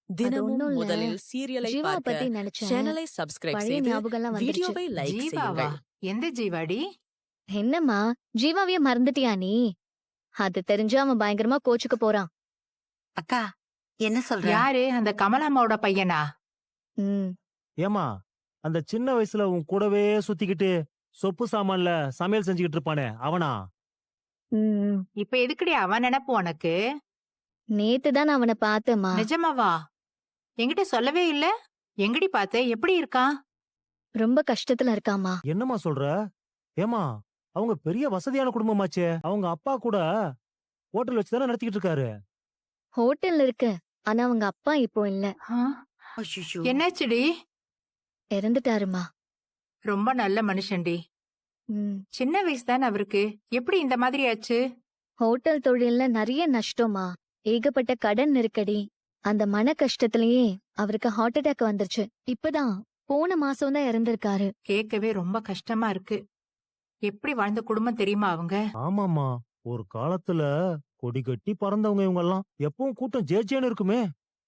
தினமும் ஒண்ணும் இல்ல. முதலில் சீரியலை ஜீவா பார்க்க பத்தி நினைச்சேன். சேனலை சப்ஸ்கிரைப் பழைய செய்து ஞாபகம்லாம் வந்துருச்சு. வீடியோவை லைக் ஜீவாவா? செய்யுங்கள். எந்த ஜீவாடி? என்னம்மா ஜீவாவைய மறந்துட்டியா நீ? அது தெரிஞ்சு அவன் பயங்கரமா கோச்சுக்க போறான். அக்கா என்ன சொல்ற? யாரு அந்த கமலாம்மாவோட பையனா? ம். ஏமா அந்த சின்ன வயசுல உன் கூடவே சுத்திக்கிட்டு சொப்பு சாமான்ல சமையல் செஞ்சுக்கிட்டு இருப்பானே அவனா? ம். இப்ப எதுக்குடி அவன் நினைப்பு உனக்கு? நேத்து தான் நான் அவனை பார்த்தேம்மா. நிஜமாவா? என்கிட்ட சொல்லவே இல்ல. எங்கடி பார்த்த? எப்படி இருக்கான்? ரொம்ப கஷ்டத்துல இருக்காமா. என்னம்மா சொல்ற? ஏமா அவங்க பெரிய வசதியான குடும்பமாச்சே. அவங்க அப்பா கூட ஹோட்டல் வச்சுதானே நடத்திக்கிட்டு இருக்காரு. ஹோட்டல்ல இருக்கு. ஆனா அவங்க அப்பா இப்போ இல்ல. ஆ? அய்யய்யோ. என்னாச்சுடி? இறந்துட்டாருமா. ரொம்ப நல்ல மனுஷன்டி. ம். சின்ன வயசு தானே அவருக்கு. எப்படி இந்த மாதிரி ஆச்சு? ஹோட்டல் தொழில்ல நிறைய நஷ்டமா. ஏகப்பட்ட கடன் நெருக்கடி. அந்த மன கஷ்டத்திலேயே அவருக்கு ஹார்ட் அட்டாக் வந்துருச்சு. இப்பதான் போன மாசம் தான் இறந்திருக்காரு. கேட்கவே ரொம்ப கஷ்டமா இருக்கு. எப்படி வாழ்ந்த குடும்பம் தெரியுமா அவங்க? ஆமாமா, ஒரு காலத்துல கொடி கட்டி பறந்தவங்க இவங்க எல்லாம். எப்பவும் கூட்டம் ஜேஜேன்னு இருக்குமே.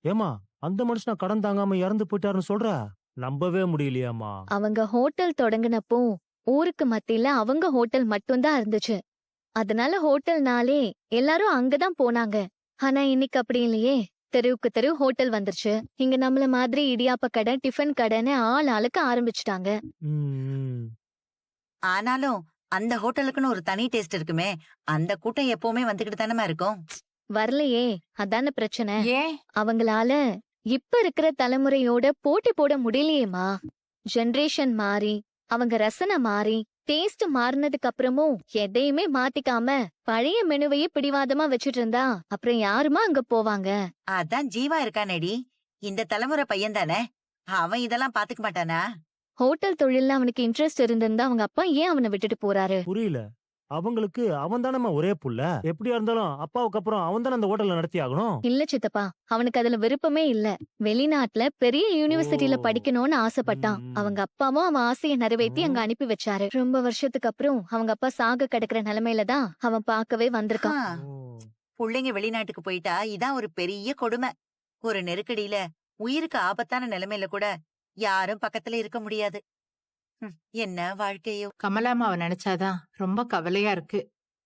ஏமா அந்த மனுஷனா கடன் தாங்காம இறந்து போயிட்டாருன்னு சொல்ற? நம்பவே முடியலையாமா. அவங்க ஹோட்டல் தொடங்கினப்போ ஊருக்கு மத்தியில அவங்க ஹோட்டல் மட்டும்தான் இருந்துச்சு. அதனால ஹோட்டல்னாலே எல்லாரும் அங்கதான் போனாங்க. ஆனா இன்னைக்கு அப்படி இல்லையே. தெருவுக்கு தெரு ஹோட்டல் வந்துருச்சு. இங்க நம்மள மாதிரி இடியாப்ப கடை, டிஃபன் கடைன்னு ஆள் ஆளுக்கு ஆரம்பிச்சுட்டாங்க. ம். ஆனாலும் அந்த ஹோட்டலுக்குன்னு ஒரு தனி டேஸ்ட் இருக்குமே. அந்த கூட்டம் எப்பவுமே வந்துகிட்டு தானமா இருக்கும். வரலையே, அதான பிரச்சனை. ஏன்? அவங்களால இப்ப இருக்கிற தலைமுறையோட போட்டி போட முடியலையேமா. ஜெனரேஷன் மாறி, அவங்க ரசனை மாறி, டேஸ்ட் மாறினதுக்கு அப்புறமும் எதையுமே மாத்திக்காம பழைய மெனுவையே பிடிவாதமா வச்சிட்டு இருந்தா அப்புறம் யாருமா அங்க போவாங்க? அதான் ஜீவா இருக்கானேடி. இந்த தலைமுறை பையன் தானே. அவன் இதெல்லாம் பாத்துக்க மாட்டானா? ஹோட்டல் தொழில்ல அவனுக்கு இன்ட்ரெஸ்ட் இருந்திருந்தா அவங்க அப்பா ஏன் அவனை விட்டுட்டு போறாரு? புரியல. அவங்களுக்கு அவன் தானே ஒரே புள்ள. எப்படியா இருந்தாலும் அப்பாவுக்கு அப்புறம் அவன் தானே அந்த ஹோட்டல்ல நடத்தி ஆகணும். இல்ல சித்தப்பா, அவனுக்கு அதுல விருப்பமே இல்ல. வெளிநாட்டுல பெரிய யூனிவர்சிட்டில ஓ. படிக்கணும்னு ஆசைப்பட்டான். ம். அவங்க அப்பாவும் அவன் ஆசையை நிறைவேத்தி அங்க அனுப்பி வச்சாரு. ரொம்ப வருஷத்துக்கு அப்புறம் அவங்க அப்பா சாக கிடக்குற நிலைமையில தான் அவன் பார்க்கவே வந்திருக்கான். ஆ, ஓ. புள்ளைங்க வெளிநாட்டுக்கு போயிட்டா இதான் ஒரு பெரிய கொடுமை. ஒரு நெருக்கடியில உயிருக்கு ஆபத்தான நிலைமையில கூட யாரும் பக்கத்துல இருக்க முடியாது. என்ன வாழ்க்கையோ. கமலாம்மாவை நினைச்சாதான் ரொம்ப கவலையா இருக்கு.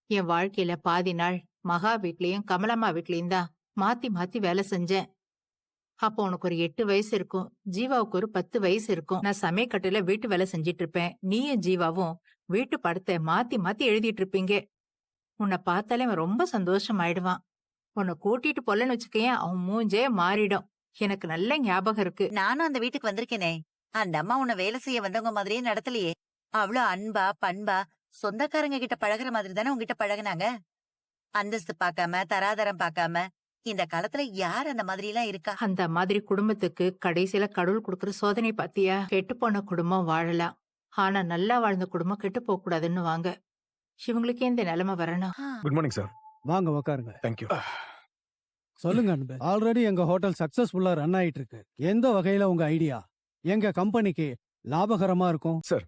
என் வாழ்க்கையில பாதி நாள் மகா வீட்லயும் கமலாம்மா வீட்லயும் தான் மாத்தி மாத்தி வேலை செஞ்சேன். அப்போ உனக்கு ஒரு 8 வயசு இருக்கும். ஜீவாவுக்கு ஒரு 10 வயசு இருக்கும். நான் சமயக்கட்டுல வீட்டு வேலை செஞ்சிட்டு இருப்பேன். நீயும் ஜீவாவும் வீட்டு படத்தை மாத்தி மாத்தி எழுதிட்டு இருப்பீங்க. உன்னை பார்த்தாலே அவன் ரொம்ப சந்தோஷம் ஆயிடுவான். உன்னை கூட்டிட்டு போலன்னு வச்சுக்கேன், அவன் மூஞ்சே மாறிடும். எனக்கு நல்ல ஞாபகம் இருக்கு. நானும் அந்த வீட்டுக்கு வந்திருக்கேனே. அந்த அம்மா உன்னை வேலை செய்ய வந்தவங்க மாதிரியே நடத்தலையே. அவ்வளவு அன்பா பண்பா சொந்தக்காரங்க கிட்ட பழகுற மாதிரி தானே உங்ககிட்ட பழகுனாங்க. அந்தஸ்து பார்க்காம தராதரம் பார்க்காம. இந்த காலத்துல யார் அந்த மாதிரி எல்லாம் இருக்கா? அந்த மாதிரி குடும்பத்துக்கு கடைசியில கடவுள் கொடுக்கற சோதனை பாத்தியா? கெட்டு போன குடும்பம் வாழலாம், ஆனா நல்லா வாழ்ந்த குடும்பம் கெட்டு போக கூடாதுன்னு வாங்க. இவங்களுக்கே இந்த நிலைமை வரணும். Good morning sir. வாங்க உக்காருங்க. தேங்க்யூ. சொல்லுங்க அன்பு. ஆல்ரெடி எங்க ஹோட்டல் சக்சஸ்ஃபுல்லா ரன் ஆயிட்டு இருக்கு. எந்த வகையில உங்க ஐடியா எங்க கம்பெனிக்கு லாபகரமா இருக்கும்? சார்,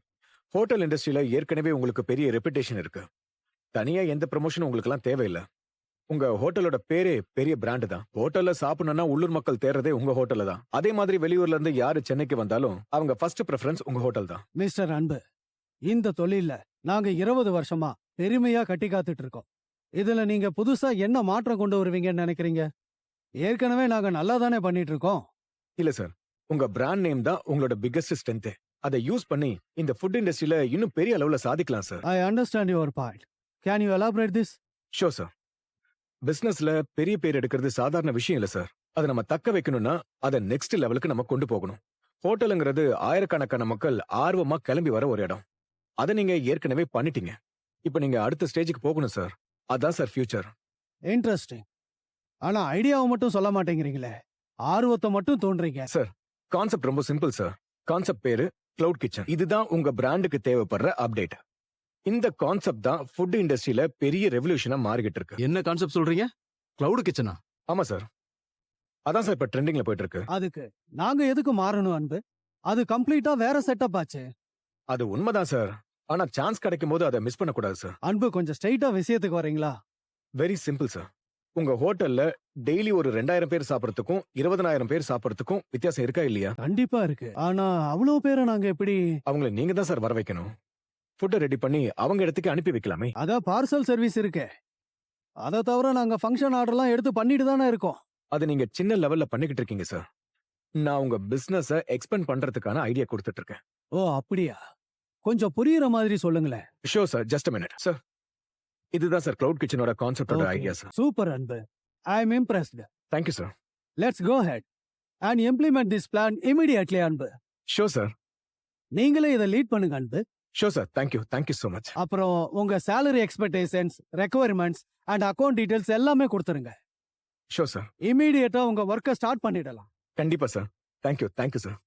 ஹோட்டல் இண்டஸ்ட்ரியில ஏற்கனவே உங்களுக்கு பெரிய ரெப்புடேஷன் இருக்கு. தனியா எந்த ப்ரமோஷன் உங்களுக்கு எல்லாம் தேவையில்லை. உங்க ஹோட்டலோட பேரே பெரிய பிராண்ட் தான். ஹோட்டல்ல சாப்பிடணும்னா உள்ளூர் மக்கள் தேடுறதே உங்க ஹோட்டல்ல தான். அதே மாதிரி வெளியூர்ல இருந்து யாரு சென்னைக்கு வந்தாலும் அவங்க ஃபர்ஸ்ட் ப்ரெஃபரன்ஸ் உங்க ஹோட்டல் தான். மிஸ்டர் அன்பு, இந்த தொழில்ல நாங்க 20 வருஷமா பெருமையா கட்டி காத்துட்டு இருக்கோம். இதுல நீங்க புதுசா என்ன மாற்றம் கொண்டு வருவீங்கன்னு நினைக்கிறீங்க? ஏற்கனவே நாங்க நல்லா தானே பண்ணிட்டு இருக்கோம். இல்ல சார், உங்க பிராண்ட் நேம் தான் உங்களோட பிக்கஸ்ட் ஸ்ட்ரென்த். அதை யூஸ் பண்ணி இந்த ஃபுட் இண்டஸ்ட்ரியில இன்னும் பெரிய அளவுல சாதிக்கலாம் sir. I understand your point. Can you elaborate this? Sure sir. பிசினஸ்ல பெரிய பேர் எடுக்கிறது சாதாரண விஷயம் இல்ல சார். அதை நம்ம தக்க வைக்கணும்னா அதை நெக்ஸ்ட் லெவலுக்கு நம்ம கொண்டு போகணும். ஹோட்டலுங்கிறது ஆயிரக்கணக்கான மக்கள் ஆர்வமா கிளம்பி வர ஒரு இடம். அதை நீங்க ஏற்கனவே பண்ணிட்டீங்க. இப்ப நீங்க அடுத்த ஸ்டேஜுக்கு போகணும் சார். அதான் சார் ஃபியூச்சர். இன்ட்ரெஸ்டிங். ஆனா ஐடியாவை மட்டும் சொல்ல மாட்டேங்கிறீங்களே. ஆர்வத்தை மட்டும் தோன்றீங்க. சார், கான்செப்ட் ரொம்ப சிம்பிள் சார். கான்செப்ட் பேரு கிளவுட் கிச்சன். இதுதான் உங்க பிராண்டுக்கு தேவைப்படுற அப்டேட். இந்த கான்செப்ட் தான் ஃபுட் இண்டஸ்ட்ரியில பெரிய ரெவல்யூஷனா மாறிக்கிட்டு இருக்கு. என்ன கான்செப்ட் சொல்றீங்க? கிளவுட் கிச்சனா? ஆமா சார், அதான் சார் இப்ப ட்ரெண்டிங்ல போயிட்டு இருக்கு. அதுக்கு நாங்க எதுக்கு மாறணும் அன்பு? அது கம்ப்ளீட்டா வேற செட்டப் ஆச்சு. அது உண்மைதான் சார். ஆனா சான்ஸ் கிடைக்கும் போது அதை மிஸ் பண்ண கூடாது சார். அன்பு, கொஞ்சம் ஸ்ட்ரைட்டா விஷயத்துக்கு வரீங்களா? Very simple sir. உங்க ஹோட்டல்ல டெய்லி ஒரு 2000 பேர் சாப்பிடறதுக்கும் 20,000 பேர் சாப்பிடறதுக்கும் வித்தியாசம் இருக்கா இல்லையா? கண்டிப்பா இருக்கு. ஆனா அவ்வளவு பேரை நாங்க எப்படி? அவங்கள நீங்க தான் சார் வர வைக்கணும். ஃபுட்டை ரெடி பண்ணி அவங்க இடத்துக்கு அனுப்பி வைக்கலாமே. அதான் பார்சல் சர்வீஸ் இருக்கே. அதை தவிர நாங்க ஃபங்க்ஷன் ஆர்டர்லாம் எடுத்து பண்ணிட்டு தானே இருக்கோம். அதை நீங்க சின்ன லெவல்ல பண்ணிக்கிட்டு இருக்கீங்க சார். நான் உங்க பிசினஸ எக்ஸ்பெண்ட் பண்றதுக்கான ஐடியா கொடுத்துட்டு இருக்கேன். ஓ அப்படியா? கொஞ்சம் புரியுற மாதிரி சொல்லுங்களேன். Sure sir, just a minute sir. இதுதான் சார் கிளவுட் கிச்சனோட கான்செப்டோட Okay. Idea sir. Super Anbu. I am impressed. Thank you sir. Let's go head and implement this plan immediately Anbu. Sure sir. நீங்களே இதை லீட் பண்ணுங்க Anbu. Sure sir. Thank you so much. அப்புறம் உங்க salary expectations, requirements and account details எல்லாமே கொடுத்துருங்க. Sure sir. இமீடியட்டா உங்க ஒர்க்கை ஸ்டார்ட் பண்ணிடலாம். கண்டிப்பா சார். Thank you sir.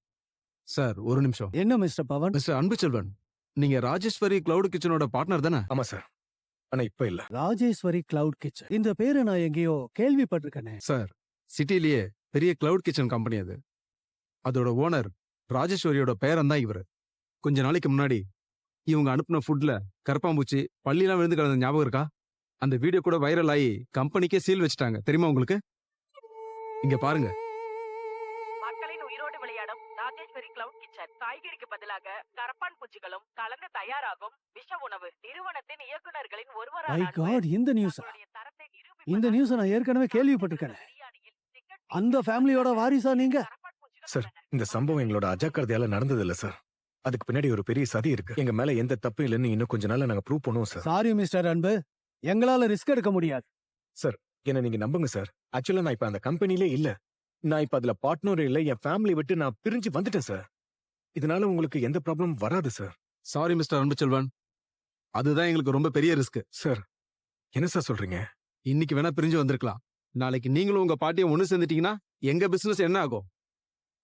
சார் ஒரு நிமிஷம். என்ன மிஸ்டர் பவன்? மிஸ்டர் அன்புச்செல்வன், நீங்க ராஜேஸ்வரி கிளவுட் கிச்சனோட பார்ட்னர் தானே? ஆமா சார். ஆனா இப்ப இல்ல. ராஜேஸ்வரி கிளவுட் கிச்சன், இந்த பேரை நான் எங்கேயோ கேள்விப்பட்டிருக்கேனே. சார், சிட்டிலேயே பெரிய கிளவுட் கிச்சன் கம்பெனி அது. அதோட ஓனர் ராஜேஸ்வரியோட பேரன் தான் இவரு. கொஞ்ச நாளைக்கு முன்னாடி இவங்க அனுப்புன ஃபுட்ல கரப்பாம்பூச்சி பள்ளிலாம் விழுந்து கிடந்த ஞாபகம் இருக்கா? அந்த வீடியோ கூட வைரல் ஆகி கம்பெனிக்கே சீல் வச்சுட்டாங்க. தெரியுமா உங்களுக்கு? இங்க பாருங்க. மக்களின் உயிரோடு விளையாடும் ராஜேஸ்வரி கிளவுட் கிச்சன் காய்கறிக்கு பதிலாக கரப்பான் பூச்சிகளும் கலந்து தயாராகும் விஷ உணவு நிறுவனத்தின் இயக்குனர்களின் My ஒருவரான God, இந்த நியூஸா? தங்களுடைய தரத்தை நிரூபிப்பதற்காக இந்த நியூஸை நான் ஏற்கனவே கேள்விப்பட்டிருக்கேன். பிரியாணியில் சிக்கன் அந்த ஃபேமிலியோட வாரிசா நீங்க? கரப்பான் பூச்சிகள் சார், உள்ளன. இந்த சம்பவம் எங்களோட அஜாக்கிரதையால நடந்தது இல்ல சார். அதுக்கு பின்னாடி ஒரு பெரிய சதி இருக்கு. எங்க மேல எந்த தப்பு இல்லைன்னு இன்னும் கொஞ்ச நாள்ல நாங்க ப்ரூவ் பண்ணுவோம் சார். சாரி மிஸ்டர் அன்பு, எங்களால ரிஸ்க் எடுக்க முடியாது. என்ன நீங்க நம்புங்க சார். ஆக்சுவலா நான் இப்ப அந்த கம்பெனிலே இல்ல. நான் இப்ப அதுல பார்ட்னர் இல்ல. என் ஃபேமிலி விட்டு நான் பிரிஞ்சு வந்துட்டேன் சார். இதனால உங்களுக்கு எந்த ப்ராப்ளம் வராது சார். சாரி மிஸ்டர் அன்புச்செல்வன், அதுதான் எங்களுக்கு ரொம்ப பெரிய ரிஸ்க். சார், என்ன சார் சொல்றீங்க? இன்னைக்கு வேணா பிரிஞ்சு வந்திருக்கலாம். நாளைக்கு நீங்களும் உங்க பாட்டியை ஒண்ணு சேர்ந்துட்டீங்கன்னா எங்க பிசினஸ் என்ன ஆகும்?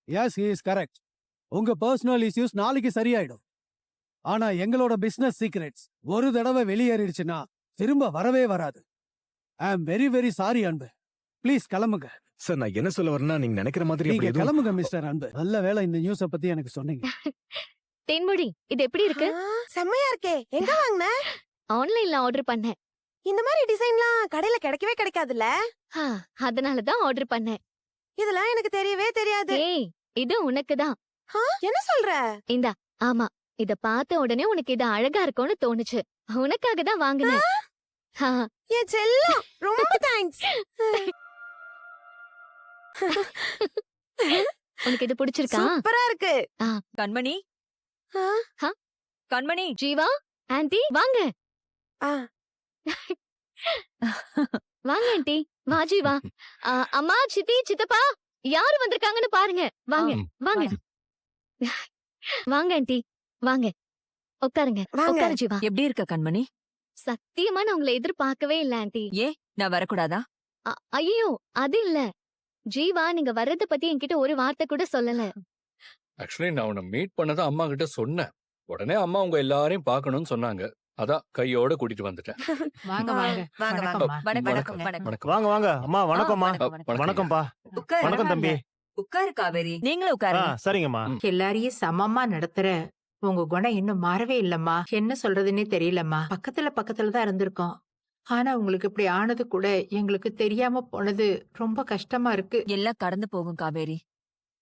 Yes, he is correct. உங்க பர்சனல் இஷ்யூஸ் நாளைக்கு சரியாயிடும். ஆனா எங்களோட பிசினஸ் சீக்ரெட்ஸ் ஒரு தடவை வெளியேறிடுச்சுன்னா திரும்ப வரவே வராது. ஐ அம் வெரி வெரி சாரி அன்பு. ப்ளீஸ் கிளம்புங்க. சார், நான் என்ன சொல்ல வரேன்னா நீங்க நினைக்கிற மாதிரி நீங்க அப்படி எதுவும் கிளம்புங்க மிஸ்டர் அன்பு. நல்ல வேளை இந்த நியூஸ பத்தி எனக்கு சொன்னீங்க. தென்மொழி, இது எப்படி இருக்கு? செம்மையா இருக்கே. எங்க வாங்குன? ஆன்லைன்ல ஆர்டர் பண்ணேன். இந்த மாதிரி டிசைன்லாம் கடையில கிடைக்கவே கிடைக்காதுல்ல. அதனால தான் ஆர்டர் பண்ணேன். இதெல்லாம் எனக்கு தெரியவே தெரியாது. ஏய், இது உனக்கு தான். என்ன சொல்ற? ஆமா, இத பார்த்த உடனே உனக்கு இது அழகா இருக்கும்னு தோணுச்சு. உனக்காக தான் வாங்கினேன். ஆ, என் செல்லம், ரொம்ப தேங்க்ஸ். உனக்கு இது பிடிச்சிருக்கா? சூப்பரா இருக்கு. கண்மணி, ஆ, கண்மணி, ஜீவா, ஆன்ட்டி வாங்க. ஆ. வாங்க ஆன்ட்டி, வா ஜீவா. அம்மா, சித்தி, சித்தப்பா யாரு வந்திருக்காங்கன்னு பாருங்க. வாங்க வாங்க வாங்க ஆன்ட்டி, வாங்க உட்காருங்க. வாங்க. உட்காரு ஜீவா. எப்படி இருக்க கண்மணி? சத்தியமா நான் உங்களை எதிர்பார்க்கவே இல்ல ஆன்ட்டி. நான் வரக்கூடாதா? ஐயோ, அது இல்ல. ஜீவா, நீங்க வர்றத பத்தி என்கிட்ட ஒரு வார்த்தை கூட சொல்லல. ஆக்சுவலி நான் உன்னை மீட் பண்ணதான் அம்மா கிட்ட சொன்னேன். உடனே அம்மா உங்க எல்லாரையும் பார்க்கணும்னு சொன்னாங்க. அதான் கையோட கூட்டிட்டு வந்துட்டேன். வாங்க வாங்க. வாங்க, வணக்கம்மா. வணக்கம், வணக்கம். வணக்கம். வாங்க வாங்க. அம்மா வணக்கம்மா. வணக்கம். வணக்கம்ப்பா. வணக்கம் தம்பி. உட்காரு காவேரி. நீங்களும் உட்காரு. சரிங்கம்மா. எல்லாரையும் சமமா நடத்துற உங்க குணம் இன்னும் மாறவே இல்லம்மா. என்ன சொல்றதுன்னே தெரியலம்மா. பக்கத்துல தான் இருந்திருக்கோம். ஆனா உங்களுக்கு இப்படி ஆனது கூட எங்களுக்கு தெரியாம போனது ரொம்ப கஷ்டமா இருக்கு. எல்லாம் கடந்து போகும் காவேரி.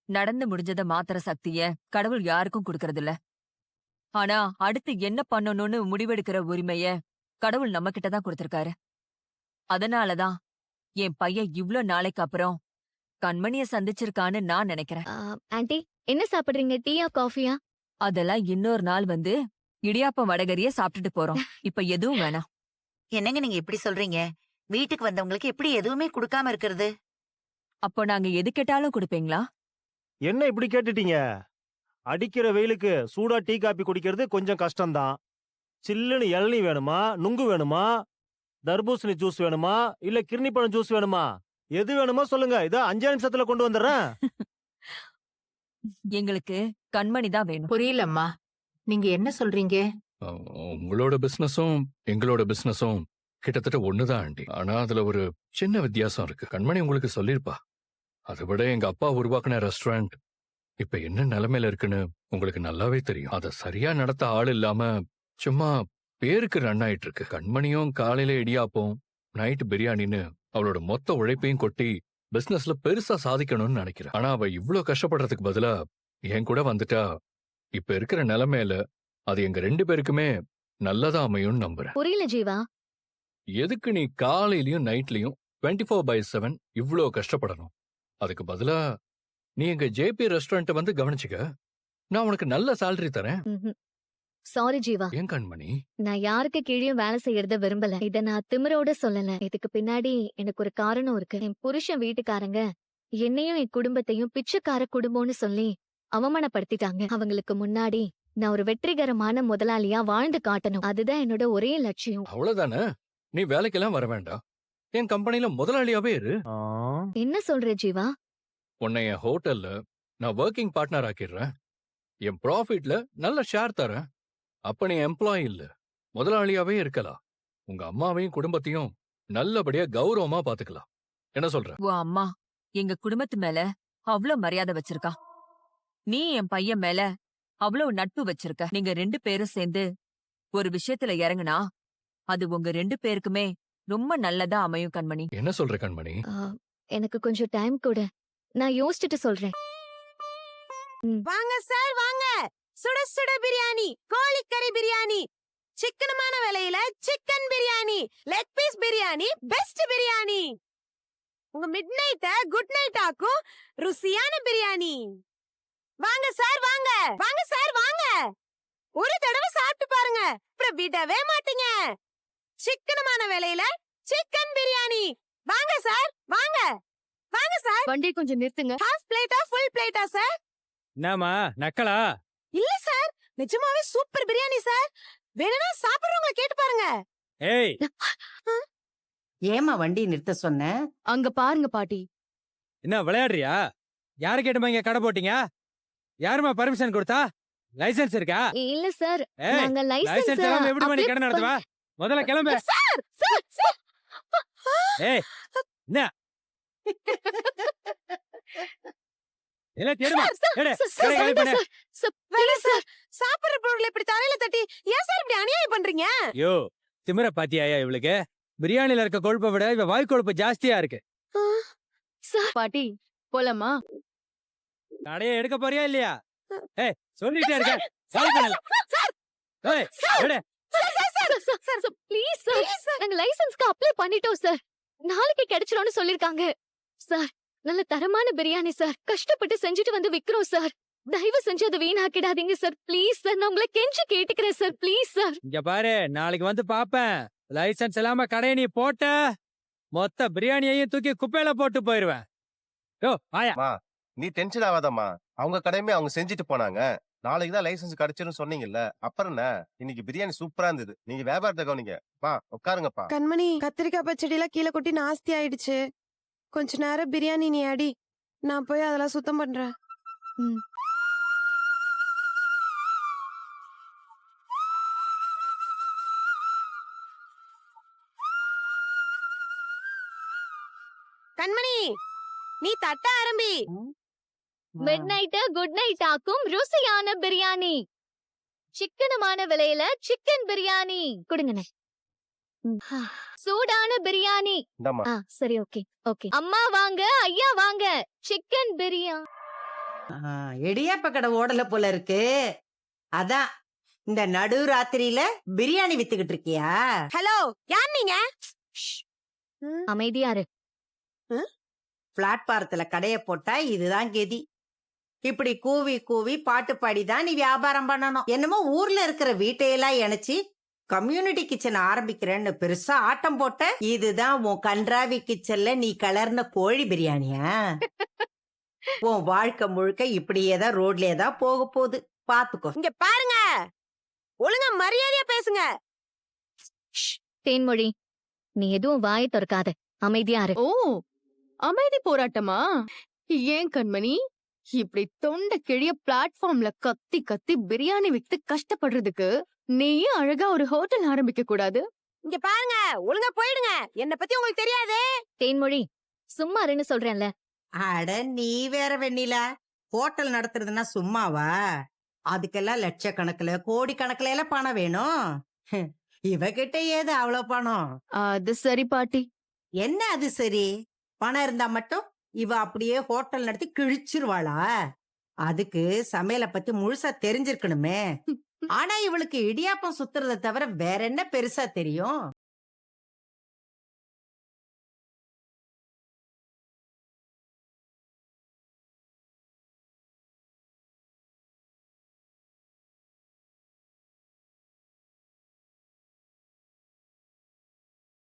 நடந்து முடிஞ்சத மாத்திர சக்திய கடவுள் யாருக்கும் கொடுக்கறது இல்ல. ஆனா அடுத்து என்ன பண்ணணும்னு முடிவெடுக்கிற உரிமைய கடவுள் நம்ம கிட்ட தான் கொடுத்திருக்காரு. அதனாலதான் என் பையன் இவ்ளோ நாளைக்கு அப்புறம் கண்மணிய சந்திச்சிருக்கான்னு நான் நினைக்கிறேன். ஆன்ட்டி, என்ன சாப்பிடுறீங்க? டீயா காஃபியா? அதெல்லாம் இன்னொரு நாள் வந்து இடியாப்பம் வடகரிய சாப்பிட்டுட்டு போறோம். இப்ப எதுவும் வேணாம். என்னங்க நீங்க இப்படி சொல்றீங்க? வீட்டுக்கு வந்தவங்களுக்கு எப்படி எதுவுமே கொடுக்காம இருக்கிறது? அப்போ நாங்க எது கேட்டாலும் கொடுப்பீங்களா? என்ன இப்படி கேட்டுட்டீங்க? அடிக்கிற வெயிலுக்கு சூடா டீ காப்பி குடிக்கிறது கொஞ்சம் கஷ்டம்தான். சில்லுன்னு இளநீ வேணுமா, நுங்கு வேணுமா, தர்பூசணி ஜூஸ் வேணுமா, இல்ல கிர்ணிப்பழம் ஜூஸ் வேணுமா? எது வேணுமோ சொல்லுங்க. இதோ 5 நிமிஷத்துல கொண்டு வந்துடுறேன். எங்களுக்கு கண்மணி தான் வேணும். புரியலம்மா, நீங்க என்ன சொல்றீங்க? உங்களோட பிசினஸும் எங்களோட பிசினஸும் கிட்டத்தட்ட ஒண்ணுதான் ஆண்டி. ஆனா அதுல ஒரு சின்ன வித்தியாசம் இருக்கு. கண்மணி உங்களுக்கு சொல்லிருப்பா. அதை விட எங்க அப்பா உருவாக்குன ரெஸ்டாரண்ட் இப்ப என்ன நிலைமையில இருக்குன்னு உங்களுக்கு நல்லாவே தெரியும். அதை சரியா நடத்த ஆள் இல்லாம சும்மா பேருக்கு ரன் ஆயிட்டு இருக்கு. கண்மணியும் காலையில இடியாப்பம், நைட் பிரியாணின்னு அவளோட மொத்த உழைப்பையும் கொட்டி பிசினஸ்ல பெருசா சாதிக்கணும்னு நினைக்கிறா. ஆனா அவ இவ்ளோ கஷ்டப்படுறதுக்கு பதிலா என் கூட வந்துட்டா இப்ப இருக்கிற நிலைமையில அது எங்க 2 பேருக்குமே நல்லதா அமையும்னு நம்புறேன். புரியல ஜீவா. எதுக்கு நீ காலையிலயும் நைட்லயும் 24/7 இவ்ளோ கஷ்டப்படணும்? அதுக்கு பதிலா நீ எங்க ஜேபி ரெஸ்டாரண்ட் வந்து கவனிச்சுக்க. நான் உனக்கு நல்ல salary தரேன். சாரி ஜீவா. ஏன் கண்மணி? நான் யாருக்கு கீழயும் வேலை செய்யறத விரும்பல. இத நான் திமிரோட சொல்லல. இதுக்கு பின்னாடி எனக்கு ஒரு காரணம் இருக்கு. என் புருஷன் வீட்டுக்காரங்க என்னையும் என் குடும்பத்தையும் பிச்சைக்கார குடும்பம்னு சொல்லி அவமானப்படுத்திட்டாங்க. அவங்களுக்கு முன்னாடி நான் ஒரு வெற்றிகரமான முதலாளியா வாழ்ந்து காட்டணும். அதுதான் என்னோட ஒரே லட்சியம். அவ்வளவுதானே? நீ வேலைக்கெல்லாம் வர வேண்டாம். என் கம்பெனில முதலாளியாவே இரு. என்ன சொல்ற ஜீவா? உன்னை என் ஹோட்டல்ல நான் ஒர்க்கிங் பார்ட்னர் ஆக்கிடுறேன். என் ப்ராஃபிட்ல நல்ல ஷேர் தரேன். அப்ப நீ எம்ப்ளாயி இல்ல, முதலாளியாவே இருக்கலாம். உங்க அம்மாவையும் குடும்பத்தையும் நல்லபடியா கௌரவமா பாத்துக்கலாம். என்ன சொல்ற? உன் அம்மா எங்க குடும்பத்து மேல அவ்ளோ மரியாதை வச்சிருக்கா. நீ என் பையன் மேல அவ்வளவு நட்பு வச்சிருக்க. நீங்க 2 பேரும் சேர்ந்து ஒரு விஷயத்துல இறங்குனா அது உங்க 2 பேருக்குமே ரொம்ப நல்லதா அமையும் கண்மணி. என்ன சொல்ற கண்மணி? எனக்கு கொஞ்சம் டைம் கொடு. நான் யோசிச்சுட்டு சொல்றேன். வாங்க சார் வாங்க. சுட சுட பிரியாணி, கோழிக்கறி பிரியாணி, சிக்கனமான விலையில chicken biryani, leg piece biryani, best biryani. உங்க மிட் நைட்ட குட் நைட் ஆக்கும் ருசியான பிரியாணி. வாங்க சார் வாங்க. வாங்க சார் வாங்க. ஒரு தடவை சாப்பிட்டு பாருங்க, அப்புறம் விடவே மாட்டீங்க. சிக்கனமான விலையில சிக்கன் பிரியாணி. வாங்க சார் வாங்க. வாங்க சார். வண்டி கொஞ்சம் நிறுத்துங்க. ஹாஃப் பிளேட்டா ஃபுல் பிளேட்டா சார்? என்னமா நக்கலா? இல்ல சார், நிஜமாவே சூப்பர் பிரியாணி சார். வேணும்னா சாப்பிடுறவங்க கேட்டு பாருங்க. ஏய், ஏமா வண்டி நிறுத்த சொன்ன? அங்க பாருங்க பாட்டி. என்ன விளையாடுறியா? யாரு கேட்டுமா இங்க கடை போட்டீங்க? யாருமா பர்மிஷன் கொடுத்தா? லைசென்ஸ் இருக்கா? இல்ல சார், ஏய், நாங்க லைசென்ஸ் எல்லாம் எப்படி பண்ணி கடை நடத்துவா? முதல்ல கிளம்பு. Sir sir sir. ஏய், என்ன என்ன தேடுமா? எடு, கடை காலி பண்ணு. வேணாம் சார், சாப்பிடுற பொருளை இப்படி தலையில தட்டி ஏன் சார் இப்படி அநியாயம் பண்றீங்க? யோ, திமிர பாத்தியாயா இவளுக்கு? பிரியாணில இருக்க கொழுப்பை விட இவ வாய் கொழுப்பு ஜாஸ்தியா இருக்கு. சார் பாட்டி போலாமா? கடையை எடுக்க போறியா இல்லையா? ஏய், சொல்லிட்டே இருக்க. காலி பண்ணல. ஏய், எடு. ப்ளீஸ் சார், நாங்க லைசென்ஸ்க்கு அப்ளை பண்ணிட்டோம் சார். நாளைக்கு கிடைச்சிடும்னு சொல்லிருக்காங்க சார். நல்ல தரமான பிரியாணி சார். கஷ்டப்பட்டு செஞ்சுட்டு வந்து விக்கிறோம் சார். தயவு செஞ்சு அதை வீணாக்கிடாதீங்க சார். ப்ளீஸ் சார், நான் உங்களை கெஞ்சி கேட்டுக்கிறேன் சார். Please sir. இங்க பாரு, நாளைக்கு வந்து பாப்பேன். லைசென்ஸ் இல்லாம கடையை நீ போட்ட மொத்த பிரியாணியையும் தூக்கி குப்பையில போட்டு போயிருவேன். யோ ஆயா, நீ டென்ஷன் ஆகாதம்மா. அவங்க கடையுமே அவங்க செஞ்சுட்டு போனாங்க. நாளைக்கு தான் லைசென்ஸ் கிடைச்சிரும் சொன்னீங்கல்ல, அப்புறம் என்ன? இன்னைக்கு பிரியாணி சூப்பரா இருந்தது. நீங்க வியாபாரத்தை கவனிங்க. பா உட்காருங்கப்பா. கண்மணி, கத்திரிக்காய் பச்சடி எல்லாம் கீழே கொட்டி நாஸ்தி ஆயிடுச்சு. கொஞ்ச நேரம் பிரியாணி நீ அடி, நான் போய் அதெல்லாம் சுத்தம் பண்றேன். கண்மணி, நீ தட்ட ஆரம்பி. மிட் நைட் குட் நைட் ஆக்கும் ருசியான பிரியாணி, சிக்கனமான விலையில சிக்கன் பிரியாணி கொடுங்கண்ணே. சூடான பிரியாணி. இந்தாம்மா. சரி, ஓகே ஓகே. அம்மா வாங்க, ஐயா வாங்க. சிக்கன் பிரியாணி. இடியாப்ப கடை ஓடல போல இருக்கு. அதான் இந்த நடு ராத்திரியில பிரியாணி வித்துக்கிட்டு இருக்கியா? ஹலோ, யார் நீங்க? அமைதியா இரு. பிளாட்பாரத்துல கடைய போட்டா இதுதான் கெதி. இப்படி கூவி கூவி பாட்டு பாடிதான் நீ வியாபாரம் பண்ணணும். என்னமோ ஊர்ல இருக்கிற வீட்டையெல்லாம் இணைச்சி கம்யூனிட்டி கிச்சன் ஆரம்பிக்கிறேன்னு பெருசா ஆட்டம் போட்ட. இதுதான் உன் கன்றாவி கிச்சன்ல நீ கலர்ன கோழி பிரியாணியா? உன் வாழ்க்கை முழுக்க இப்படியே தான் ரோட்லயே தான் போக போகுது. பாத்துக்கோ. இங்க பாருங்க, ஒழுங்கா மரியாதையா பேசுங்க. தேன்மொழி, நீ எதுவும் வாயை திறக்காத. அமைதியா இரு. ஓ, அமைதி போராட்டமா? ஏன் கண்மணி இப்படி தொண்டை கிழிய பிளாட்ஃபார்ம்ல கத்தி கத்தி பிரியாணி வித்து கஷ்டப்படுறதுக்கு நீயும் அழகா ஒரு ஹோட்டல் ஆரம்பிக்க கூடாது? இங்க பாருங்க, ஒழுங்கா போயிடுங்க. என்ன பத்தி உங்களுக்கு தெரியாது. தேன்மொழி, சும்மா இருன்னு சொல்றேன்ல. அட நீ வேற வெண்ணிலா, ஹோட்டல் நடத்துறதுன்னா சும்மாவா? அதுக்கெல்லாம் லட்சக்கணக்குல கோடி கணக்குல எல்லாம் பணம் வேணும். இவகிட்ட ஏது அவ்வளவு பணம்? அது சரி பாட்டி, என்ன அது சரி, பணம் இருந்தா மட்டும் இவ அப்படியே ஹோட்டல் நடத்தி கிழிச்சிருவாளா? அதுக்கு சமையலை பத்தி முழுசா தெரிஞ்சிருக்கணுமே. ஆனா இவளுக்கு இடியாப்பம் சுத்துறதை தவிர வேற என்ன பெருசா தெரியும்?